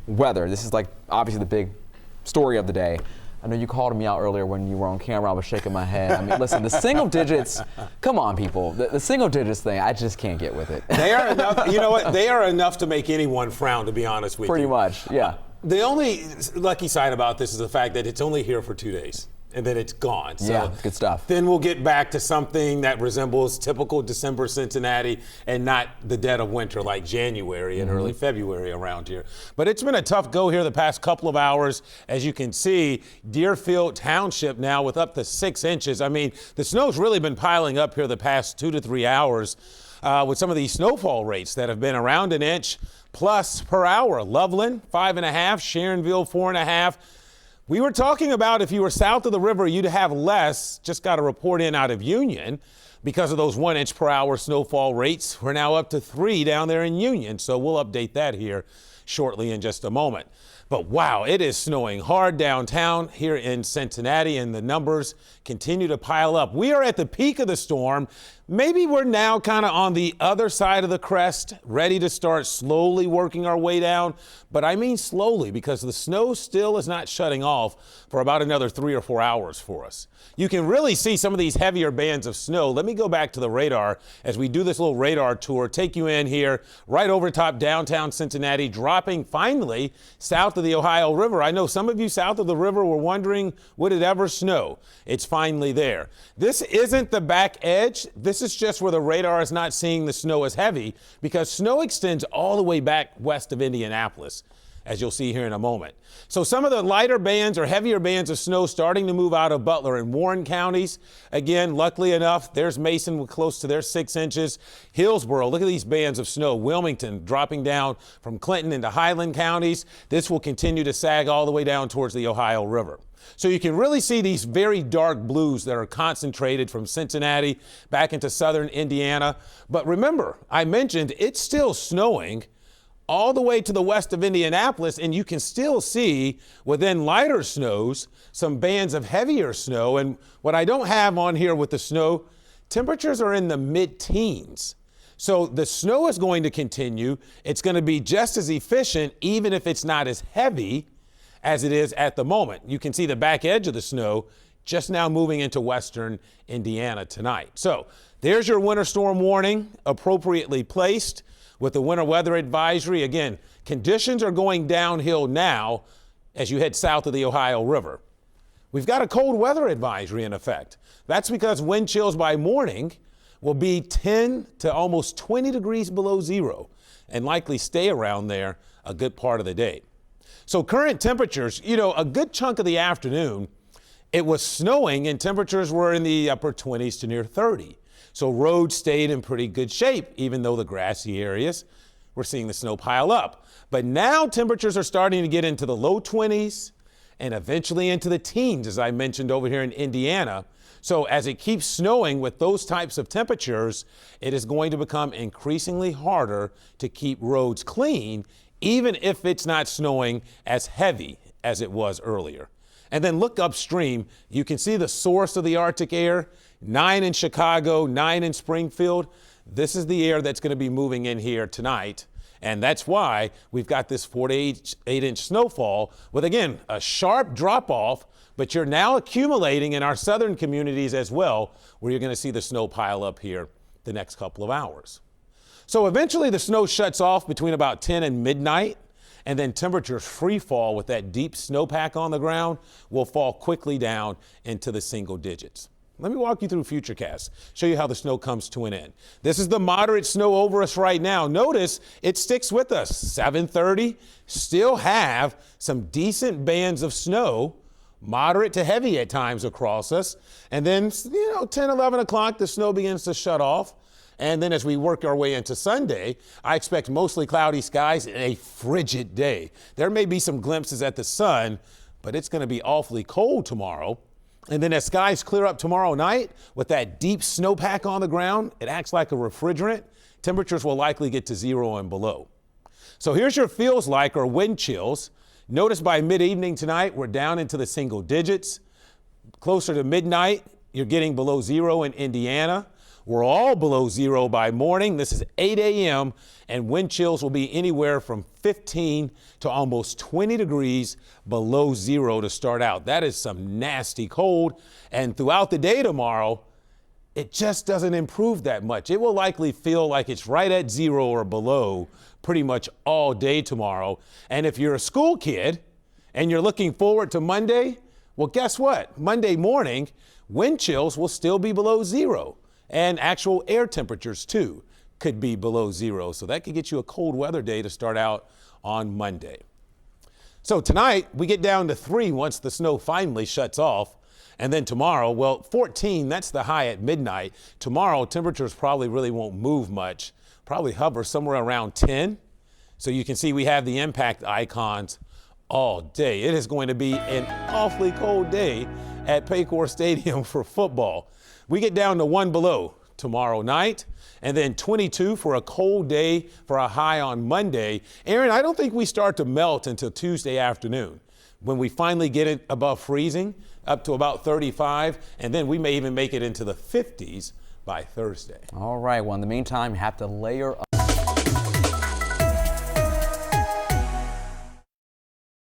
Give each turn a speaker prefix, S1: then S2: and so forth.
S1: weather. This is like obviously the big story of the day. I know you called me out earlier when you were on camera. I was shaking my head. I mean, listen, the single digits, come on, people. The single digits thing, I just can't get with it.
S2: They are enough, you know what? They are enough to make anyone frown, to be honest with you.
S1: Pretty much, yeah.
S2: The only lucky side about this is the fact that it's only here for 2 days. And then it's gone. So
S1: yeah, good stuff.
S2: Then we'll get back to something that resembles typical December Cincinnati and not the dead of winter like January and early February around here. But it's been a tough go here the past couple of hours. As you can see, Deerfield Township now with up to 6 inches. I mean, the snow's really been piling up here the past 2 to 3 hours with some of these snowfall rates that have been around an inch plus per hour. Loveland, 5.5, Sharonville, 4.5. We were talking about if you were south of the river, you'd have less. Just got a report in out of Union because of those 1 inch per hour snowfall rates. We're now up to 3 down there in Union. So we'll update that here shortly in just a moment. But wow, it is snowing hard downtown here in Cincinnati, and the numbers continue to pile up. We are at the peak of the storm. Maybe we're now kind of on the other side of the crest, ready to start slowly working our way down. But I mean slowly, because the snow still is not shutting off for about another 3 or 4 hours for us. You can really see some of these heavier bands of snow. Let me go back to the radar as we do this little radar tour, take you in here right over top downtown Cincinnati, dropping finally south of the Ohio River. I know some of you south of the river were wondering, would it ever snow? It's finally there. This isn't the back edge. This is just where the radar is not seeing the snow as heavy, because snow extends all the way back west of Indianapolis, as you'll see here in a moment. So some of the lighter bands or heavier bands of snow starting to move out of Butler and Warren counties. Again, luckily enough, there's Mason with close to their 6 inches. Hillsborough, look at these bands of snow. Wilmington dropping down from Clinton into Highland counties. This will continue to sag all the way down towards the Ohio River. So you can really see these very dark blues that are concentrated from Cincinnati back into southern Indiana. But remember, I mentioned it's still snowing all the way to the west of Indianapolis, and you can still see within lighter snows some bands of heavier snow. And what I don't have on here with the snow, temperatures are in the mid-teens. So the snow is going to continue. It's going to be just as efficient, even if it's not as heavy as it is at the moment. You can see the back edge of the snow just now moving into western Indiana tonight. So there's your winter storm warning, appropriately placed with the winter weather advisory. Again, conditions are going downhill now as you head south of the Ohio River. We've got a cold weather advisory in effect. That's because wind chills by morning will be 10 to almost 20 degrees below zero and likely stay around there a good part of the day. So current temperatures, you know, a good chunk of the afternoon, it was snowing and temperatures were in the upper 20s to near 30. So roads stayed in pretty good shape, even though the grassy areas, we're seeing the snow pile up. But now temperatures are starting to get into the low 20s and eventually into the teens, as I mentioned over here in Indiana. So as it keeps snowing with those types of temperatures, it is going to become increasingly harder to keep roads clean, even if it's not snowing as heavy as it was earlier. And then look upstream, you can see the source of the Arctic air, 9 in Chicago, 9 in Springfield. This is the air that's going to be moving in here tonight. And that's why we've got this 4 to 8 inch snowfall with, again, a sharp drop off, but you're now accumulating in our southern communities as well, where you're going to see the snow pile up here the next couple of hours. So eventually the snow shuts off between about 10 and midnight, and then temperatures free fall with that deep snowpack on the ground will fall quickly down into the single digits. Let me walk you through Futurecast, show you how the snow comes to an end. This is the moderate snow over us right now. Notice it sticks with us. 7:30, still have some decent bands of snow, moderate to heavy at times across us. And then, 10, 11 o'clock, the snow begins to shut off. And then as we work our way into Sunday, I expect mostly cloudy skies and a frigid day. There may be some glimpses at the sun, but it's going to be awfully cold tomorrow. And then as skies clear up tomorrow night with that deep snowpack on the ground, it acts like a refrigerant. Temperatures will likely get to 0 and below. So here's your feels like or wind chills. Notice by mid-evening tonight, we're down into the single digits. Closer to midnight, you're getting below 0 in Indiana. We're all below zero by morning. This is 8 a.m. and wind chills will be anywhere from 15 to almost 20 degrees below zero to start out. That is some nasty cold. And throughout the day tomorrow, it just doesn't improve that much. It will likely feel like it's right at zero or below pretty much all day tomorrow. And if you're a school kid and you're looking forward to Monday, well, guess what? Monday morning, wind chills will still be below zero. And actual air temperatures, too, could be below zero. So that could get you a cold weather day to start out on Monday. So tonight, we get down to 3 once the snow finally shuts off. And then tomorrow, well, 14, that's the high at midnight. Tomorrow, temperatures probably really won't move much, probably hover somewhere around 10. So you can see we have the impact icons all day. It is going to be an awfully cold day at Paycor Stadium for football. We get down to 1 below tomorrow night, and then 22 for a cold day for a high on Monday. Aaron, I don't think we start to melt until Tuesday afternoon when we finally get it above freezing, up to about 35, and then we may even make it into the 50s by Thursday.
S1: All right. Well, in the meantime, you have to layer up.